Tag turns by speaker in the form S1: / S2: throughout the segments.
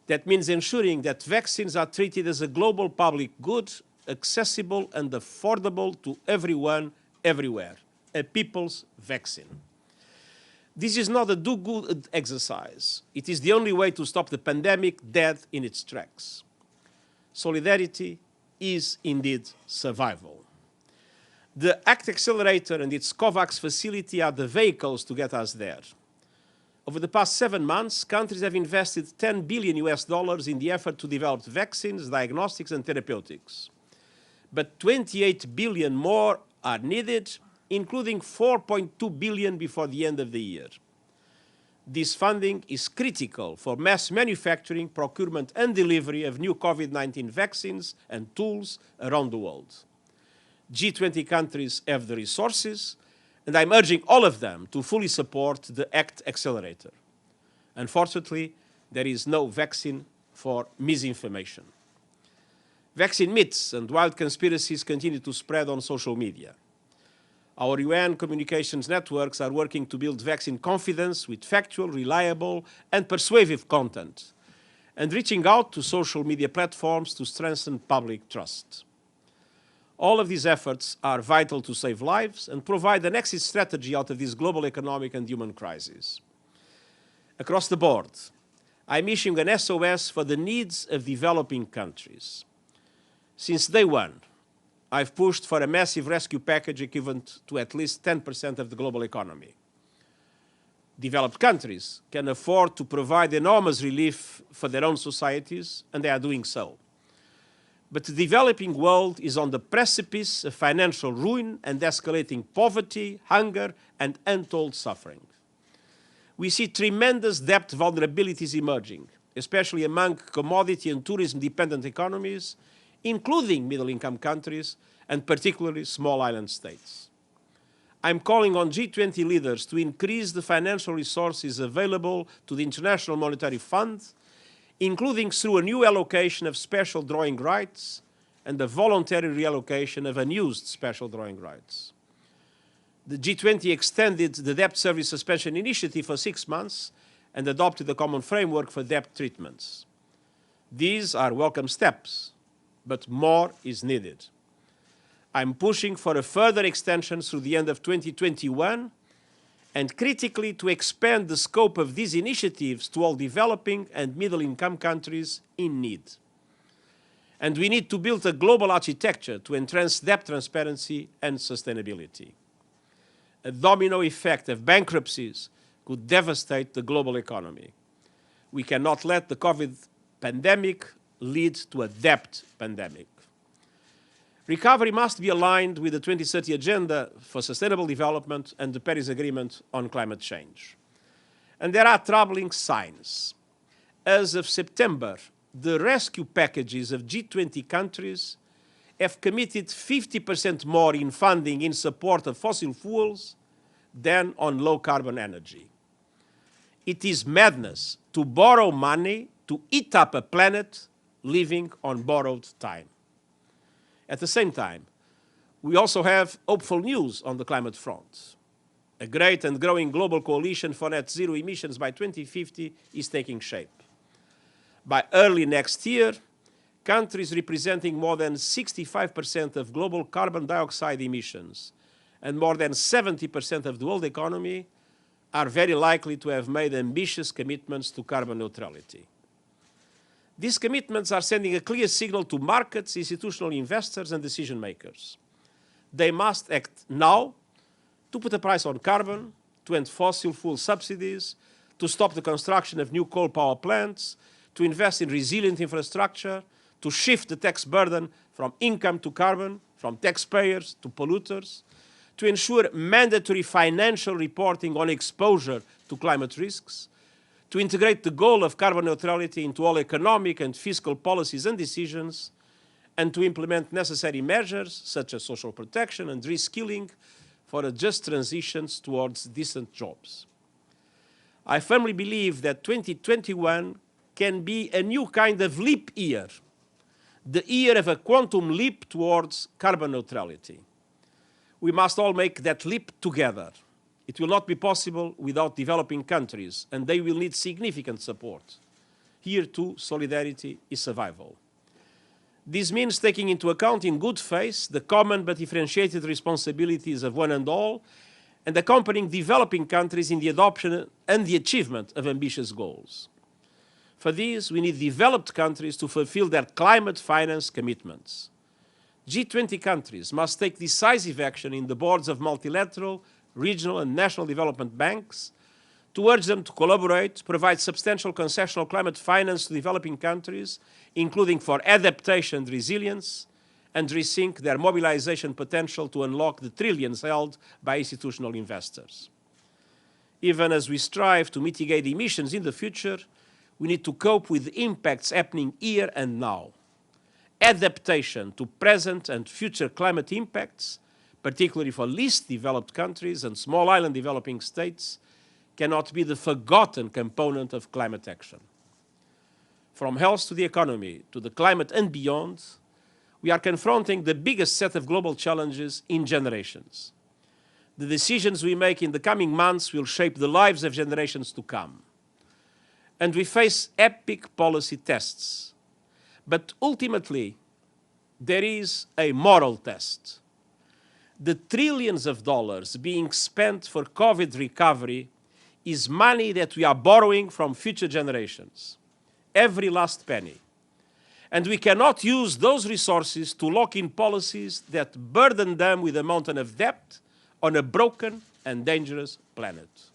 S1: That means ensuring that vaccines are treated as a global public good, accessible and affordable to everyone, everywhere. A people's vaccine. This is not a do-good exercise. It is the only way to stop the pandemic dead in its tracks. Solidarity is indeed survival. The ACT Accelerator and its COVAX facility are the vehicles to get us there. Over the past 7 months, countries have invested $10 billion in the effort to develop vaccines, diagnostics, and therapeutics. But 28 billion more are needed, including 4.2 billion before the end of the year. This funding is critical for mass manufacturing, procurement, and delivery of new COVID-19 vaccines and tools around the world. G20 countries have the resources, and I'm urging all of them to fully support the ACT Accelerator. Unfortunately, there is no vaccine for misinformation. Vaccine myths and wild conspiracies continue to spread on social media. Our UN communications networks are working to build vaccine confidence with factual, reliable, and persuasive content, and reaching out to social media platforms to strengthen public trust. All of these efforts are vital to save lives and provide an exit strategy out of this global economic and human crisis. Across the board, I'm issuing an SOS for the needs of developing countries. Since day one, I've pushed for a massive rescue package equivalent to at least 10% of the global economy. Developed countries can afford to provide enormous relief for their own societies, and they are doing so. But the developing world is on the precipice of financial ruin and escalating poverty, hunger, and untold suffering. We see tremendous debt vulnerabilities emerging, especially among commodity and tourism-dependent economies, including middle-income countries, and particularly small island states. I'm calling on G20 leaders to increase the financial resources available to the International Monetary Fund, including through a new allocation of special drawing rights and the voluntary reallocation of unused special drawing rights. The G20 extended the debt service suspension initiative for 6 months and adopted a common framework for debt treatments. These are welcome steps, but more is needed. I'm pushing for a further extension through the end of 2021 and critically to expand the scope of these initiatives to all developing and middle-income countries in need. And we need to build a global architecture to enhance debt transparency and sustainability. A domino effect of bankruptcies could devastate the global economy. We cannot let the COVID pandemic lead to a debt pandemic. Recovery must be aligned with the 2030 Agenda for Sustainable Development and the Paris Agreement on climate change. And there are troubling signs. As of September, the rescue packages of G20 countries have committed 50% more in funding in support of fossil fuels than on low-carbon energy. It is madness to borrow money to eat up a planet living on borrowed time. At the same time, we also have hopeful news on the climate front. A great and growing global coalition for net zero emissions by 2050 is taking shape. By early next year, countries representing more than 65% of global carbon dioxide emissions and more than 70% of the world economy are very likely to have made ambitious commitments to carbon neutrality. These commitments are sending a clear signal to markets, institutional investors, and decision makers. They must act now to put a price on carbon, to end fossil fuel subsidies, to stop the construction of new coal power plants, to invest in resilient infrastructure, to shift the tax burden from income to carbon, from taxpayers to polluters, to ensure mandatory financial reporting on exposure to climate risks, to integrate the goal of carbon neutrality into all economic and fiscal policies and decisions, and to implement necessary measures such as social protection and reskilling for a just transitions towards decent jobs. I firmly believe that 2021 can be a new kind of leap year, the year of a quantum leap towards carbon neutrality. We must all make that leap together. It will not be possible without developing countries, and they will need significant support. Here too, solidarity is survival. This means taking into account in good faith the common but differentiated responsibilities of one and all, and accompanying developing countries in the adoption and the achievement of ambitious goals. For this, we need developed countries to fulfill their climate finance commitments. G20 countries must take decisive action in the boards of multilateral, regional and national development banks to urge them to collaborate, provide substantial concessional climate finance to developing countries, including for adaptation and resilience, and rethink their mobilization potential to unlock the trillions held by institutional investors. Even as we strive to mitigate emissions in the future, we need to cope with the impacts happening here and now. Adaptation to present and future climate impacts, particularly for least developed countries and small island developing states, cannot be the forgotten component of climate action. From health to the economy, to the climate and beyond, we are confronting the biggest set of global challenges in generations. The decisions we make in the coming months will shape the lives of generations to come. And we face epic policy tests. But ultimately, there is a moral test. The trillions of dollars being spent for COVID recovery is money that we are borrowing from future generations. Every last penny. And we cannot use those resources to lock in policies that burden them with a mountain of debt on a broken and dangerous planet.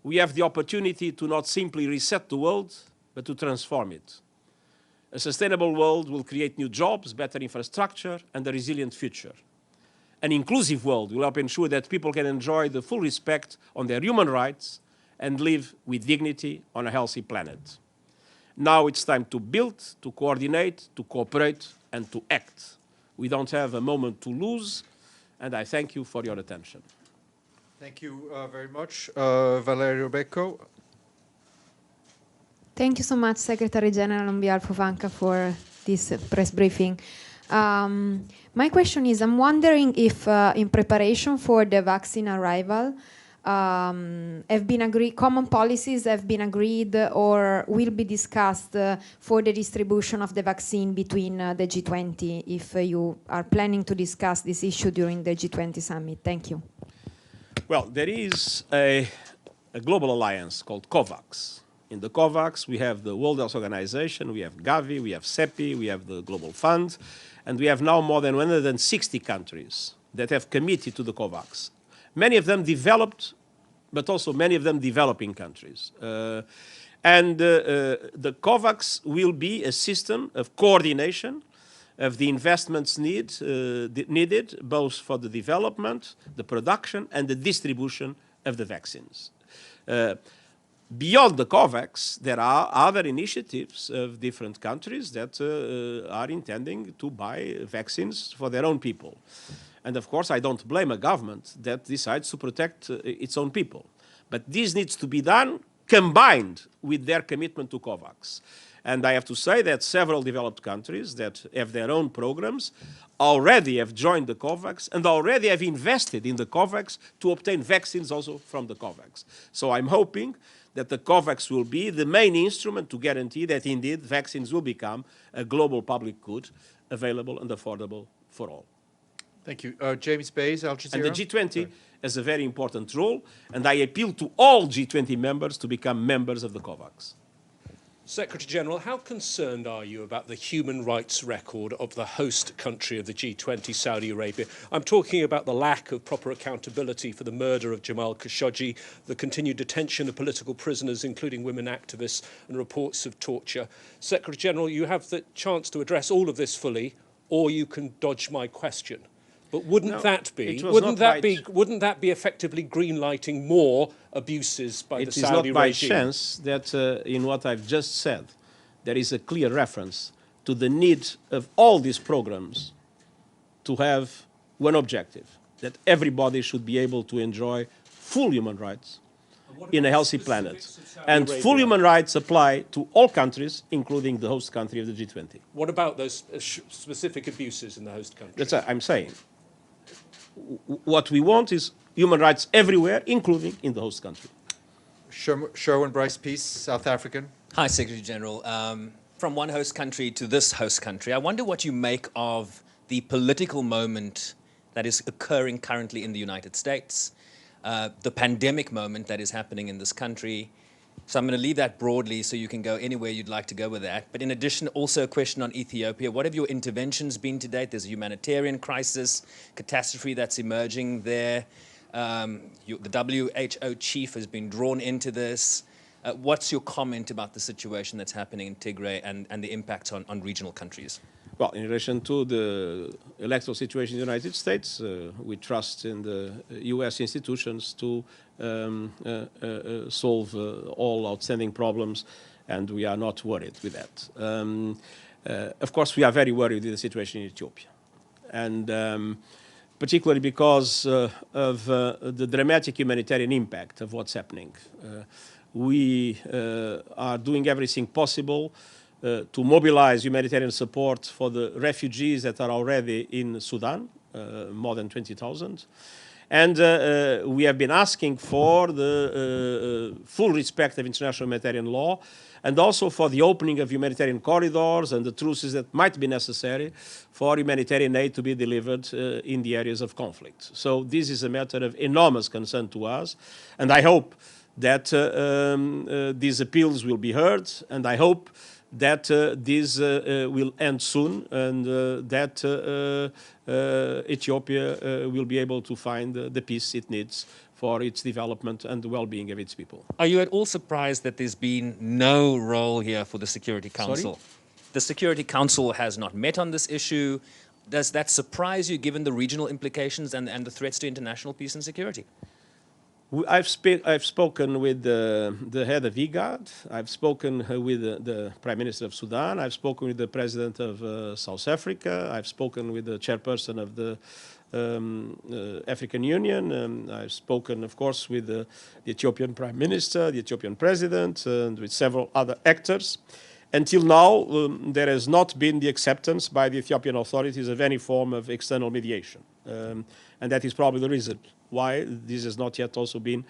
S1: We have the opportunity to not simply reset the world, but to transform it. A sustainable world will create new jobs, better infrastructure, and a resilient future. An inclusive world will help ensure that people can enjoy the full respect on their human rights and live with dignity on a healthy planet. Now it's time to build, to coordinate, to cooperate, and to act. We don't have a moment to lose, and I thank you for your attention.
S2: Thank you very much. Valerio Becco.
S3: Thank you so much, Secretary General, on behalf of ANCA for this press briefing. My question is, I'm wondering if in preparation for the vaccine arrival, have been agreed, common policies have been agreed or will be discussed for the distribution of the vaccine between the G20, if you are planning to discuss this issue during the G20 summit. Thank you.
S1: Well, there is a global alliance called COVAX. In the COVAX, we have the World Health Organization, we have Gavi, we have CEPI, we have the Global Fund, and we have now more than 160 countries that have committed to the COVAX. Many of them developed, but also many of them developing countries. The COVAX will be a system of coordination of the investments needed, both for the development, the production, and the distribution of the vaccines. Beyond the COVAX, there are other initiatives of different countries that are intending to buy vaccines for their own people. And of course, I don't blame a government that decides to protect its own people. But this needs to be done combined with their commitment to COVAX. And I have to say that several developed countries that have their own programs already have joined the COVAX and already have invested in the COVAX to obtain vaccines also from the COVAX. So I'm hoping that the COVAX will be the main instrument to guarantee that indeed vaccines will become a global public good, available and affordable for all.
S2: Thank you. James Bays, Al Jazeera.
S1: And the G20 has a very important role, and I appeal to all G20 members to become members of the COVAX.
S4: Secretary General, how concerned are you about the human rights record of the host country of the G20, Saudi Arabia? I'm talking about the lack of proper accountability for the murder of Jamal Khashoggi, the continued detention of political prisoners, including women activists, and reports of torture. Secretary General, you have the chance to address all of this fully, or you can dodge my question. But wouldn't that be effectively green-lighting more abuses by the Saudi regime?
S1: It is not by chance that in what I've just said, there is a clear reference to the need of all these programs to have one objective, that everybody should be able to enjoy full human rights in a healthy planet. And full human rights apply to all countries, including the host country of the G20.
S4: What about those specific abuses in the host country?
S1: That's what I'm saying. What we want is human rights everywhere, including in the host country.
S2: Sherwin Bryce Peace, South African.
S5: Hi, Secretary General. From one host country to this host country, I wonder what you make of the political moment that is occurring currently in the United States, the pandemic moment that is happening in this country. So I'm going to leave that broadly so you can go anywhere you'd like to go with that. But in addition, also a question on Ethiopia. What have your interventions been to date? There's a humanitarian crisis, catastrophe that's emerging there. The WHO chief has been drawn into this. What's your comment about the situation that's happening in Tigray and the impact on regional countries?
S1: Well, in relation to the electoral situation in the United States, we trust in the U.S. institutions to solve all outstanding problems, and we are not worried with that. Of course, we are very worried with the situation in Ethiopia, and particularly because of the dramatic humanitarian impact of what's happening. We are doing everything possible to mobilize humanitarian support for the refugees that are already in Sudan, more than 20,000. And we have been asking for the full respect of international humanitarian law, and also for the opening of humanitarian corridors and the truces that might be necessary for humanitarian aid to be delivered in the areas of conflict. So this is a matter of enormous concern to us, and I hope that these appeals will be heard, and I hope that this will end soon, and that Ethiopia will be able to find the peace it needs for its development and the well-being of its people.
S5: Are you at all surprised that there's been no role here for the Security Council?
S1: Sorry?
S5: The Security Council has not met on this issue. Does that surprise you, given the regional implications and the threats to international peace and security?
S1: I've spoken with the head of IGAD. I've spoken with the Prime Minister of Sudan. I've spoken with the President of South Africa. I've spoken with the chairperson of the African Union. I've spoken, of course, with the Ethiopian Prime Minister, the Ethiopian President, and with several other actors. Until now, there has not been the acceptance by the Ethiopian authorities of any form of external mediation. And that is probably the reason why this has not yet also been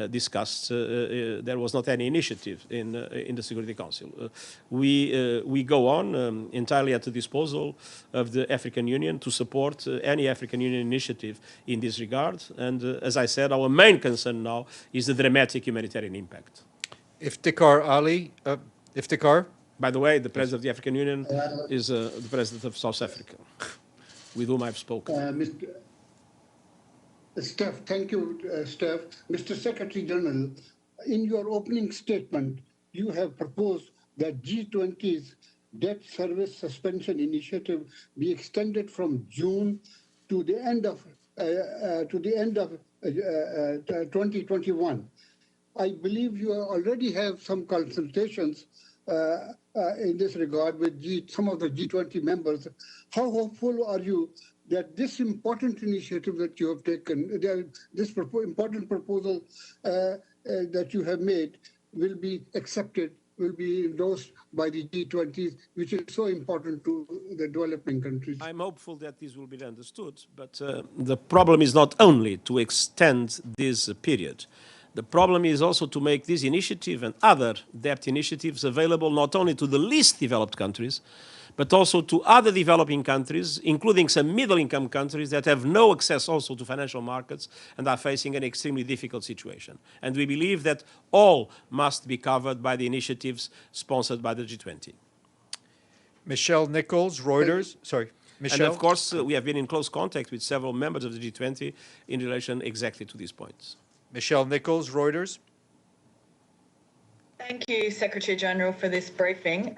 S1: discussed. There was not any initiative in the Security Council. We go on entirely at the disposal of the African Union to support any African Union initiative in this regard. And as I said, our main concern now is the dramatic humanitarian impact.
S2: Iftikhar Ali, Iftikhar?
S1: By the way, the President of the African Union is the President of South Africa, with whom I've spoken.
S6: Mr. Steph, thank you, Steph. Mr. Secretary General, in your opening statement, you have proposed that G20's debt service suspension initiative be extended from June to the end of 2021. I believe you already have some consultations in this regard with some of the G20 members. How hopeful are you that this important initiative that you have taken, this important proposal that you have made will be accepted, will be endorsed by the G20, which is so important to the developing countries?
S1: I'm hopeful that this will be understood, but the problem is not only to extend this period. The problem is also to make this initiative and other debt initiatives available not only to the least developed countries, but also to other developing countries, including some middle-income countries that have no access also to financial markets and are facing an extremely difficult situation. And we believe that all must be covered by the initiatives sponsored by the G20.
S2: Michelle Nichols, Reuters. Sorry, Michelle.
S1: And of course, we have been in close contact with several members of the G20 in relation exactly to these points.
S2: Michelle Nichols, Reuters.
S7: Thank you, Secretary General, for this briefing.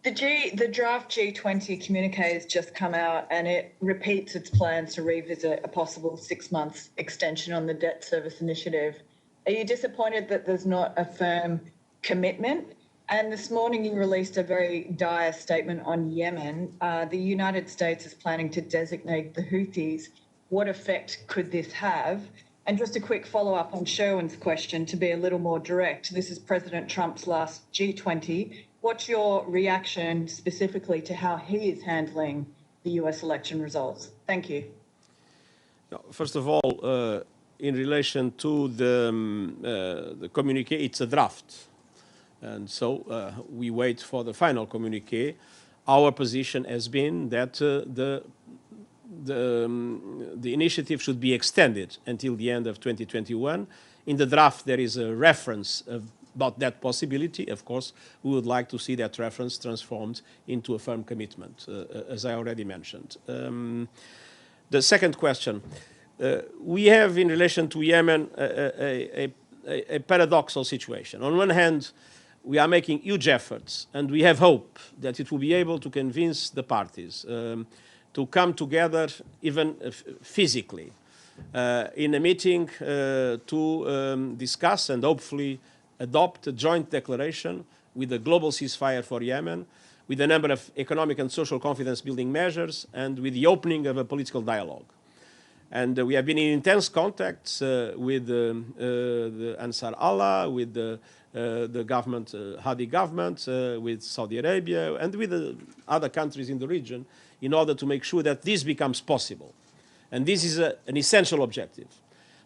S7: The draft G20 communique has just come out, and it repeats its plans to revisit a possible 6-month extension on the debt service initiative. Are you disappointed that there's not a firm commitment? And this morning you released a very dire statement on Yemen. The United States is planning to designate the Houthis. What effect could this have? And just a quick follow-up on Sherwin's question, to be a little more direct. This is President Trump's last G20. What's your reaction specifically to how he is handling the US election results? Thank you.
S1: First of all, in relation to the communique, it's a draft. And so we wait for the final communiqué. Our position has been that the initiative should be extended until the end of 2021. In the draft, there is a reference about that possibility. Of course, we would like to see that reference transformed into a firm commitment, as I already mentioned. The second question. We have, in relation to Yemen, a paradoxical situation. On one hand, we are making huge efforts, and we have hope that it will be able to convince the parties to come together, even physically, in a meeting to discuss and hopefully adopt a joint declaration with a global ceasefire for Yemen, with a number of economic and social confidence building measures, and with the opening of a political dialogue. And we have been in intense contacts with the Ansar Allah, with the government, Hadi government, with Saudi Arabia, and with other countries in the region, in order to make sure that this becomes possible. And this is an essential objective.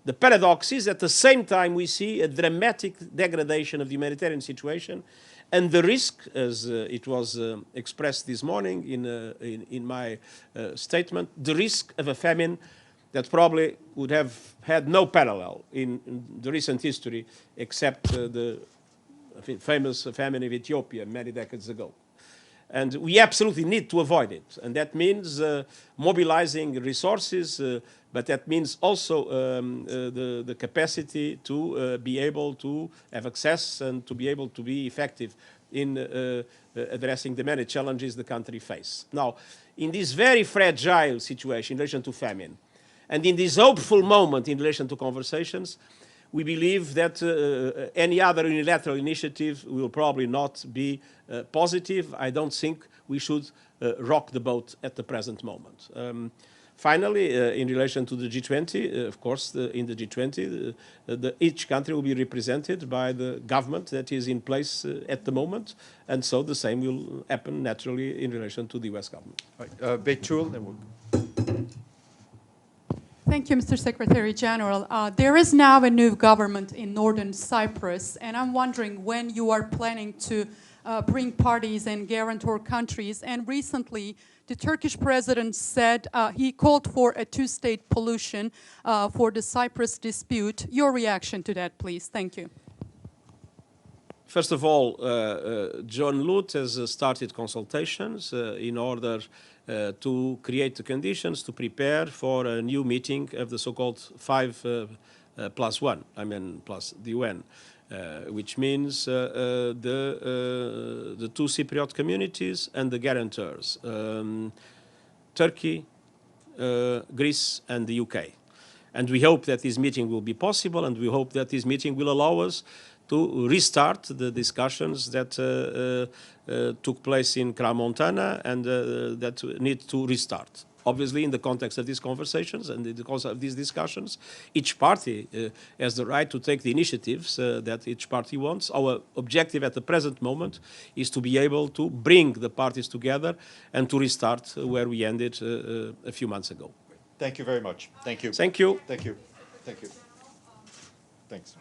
S1: The paradox is, at the same time, we see a dramatic degradation of the humanitarian situation, and the risk, as it was expressed this morning in my statement, the risk of a famine that probably would have had no parallel in the recent history, except the famous famine of Ethiopia many decades ago. And we absolutely need to avoid it. And that means mobilizing resources, but that means also the capacity to be able to have access and to be able to be effective in addressing the many challenges the country faces. Now, in this very fragile situation in relation to famine, and in this hopeful moment in relation to conversations, we believe that any other unilateral initiative will probably not be positive. I don't think we should rock the boat at the present moment. Finally, in relation to the G20, of course, in the G20, each country will be represented by the government that is in place at the moment, and so the same will happen naturally in relation to the US government.
S2: Right. Betul, then we'll...
S8: Thank you, Mr. Secretary General. There is now a new government in northern Cyprus, and I'm wondering when you are planning to bring parties and guarantor countries. And recently, the Turkish president said he called for a two-state solution for the Cyprus dispute. Your reaction to that, please. Thank you.
S1: First of all, John Lute has started consultations in order to create the conditions to prepare for a new meeting of the so-called 5+1, plus the UN, which means the two Cypriot communities and the guarantors, Turkey, Greece, and the UK. And we hope that this meeting will be possible, and we hope that this meeting will allow us to restart the discussions that took place in Crans-Montana and that need to restart. Obviously, in the context of these conversations and in the context of these discussions, each party has the right to take the initiatives that each party wants. Our objective at the present moment is to be able to bring the parties together and to restart where we ended a few months ago.
S2: Thank you very much. Thank you.
S1: Thank you.
S2: Thank you. Thank you. Thanks.